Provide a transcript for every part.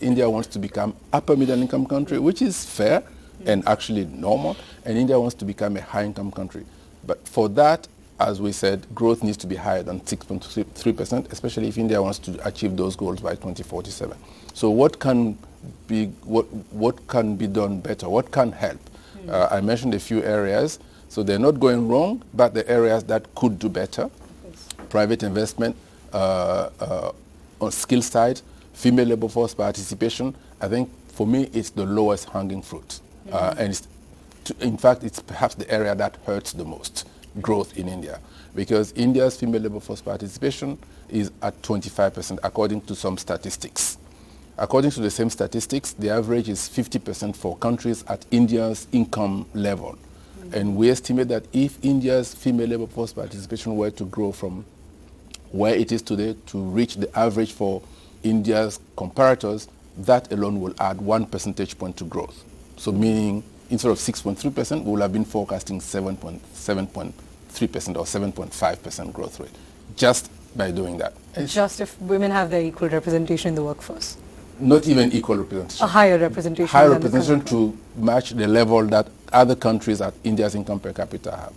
India wants to become upper middle income country, which is fair and actually normal, and India wants to become a high income country. But for that, as we said, growth needs to be higher than 6.3%, especially if India wants to achieve those goals by 2047. So what can be done better? What can help? I mentioned a few areas. So they're not going wrong, but the areas that could do better: private investment, on skill side, female labor force participation. I think for me it's the lowest hanging fruit. And in fact, it's perhaps the area that hurts the most growth in India, because India's female labor force participation is at 25% according to some statistics. According to the same statistics, the average is 50% for countries at India's income level. And we estimate that if India's female labor force participation were to grow from where it is today to reach the average for India's comparators, that alone will add 1 percentage point to growth. So meaning, instead of 6.3%, we will have been forecasting 7.3% or 7.5% growth rate, just by doing that. Just if women have their equal representation in the workforce? Not even equal representation. A higher representation. Higher representation to match the level that other countries at India's income per capita have.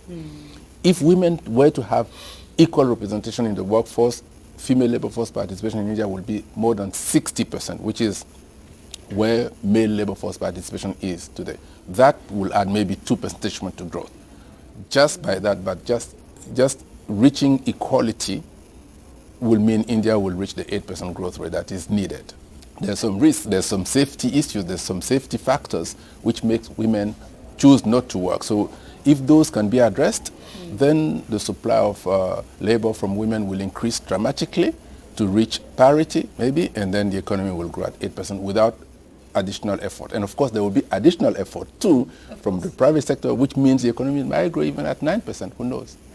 If women were to have equal representation in the workforce, female labor force participation in India will be more than 60%, which is where male labor force participation is today. That will add maybe 2 percentage points to growth. Just by that, but just reaching equality will mean India will reach the 8% growth rate that is needed. There's some risks, there's some safety issues, there's some safety factors which makes women choose not to work. So if those can be addressed, then the supply of labor from women will increase dramatically to reach parity maybe, and then the economy will grow at 8% without additional effort. And of course there will be additional effort too from the private sector, which means the economy might grow even at 9%, who knows?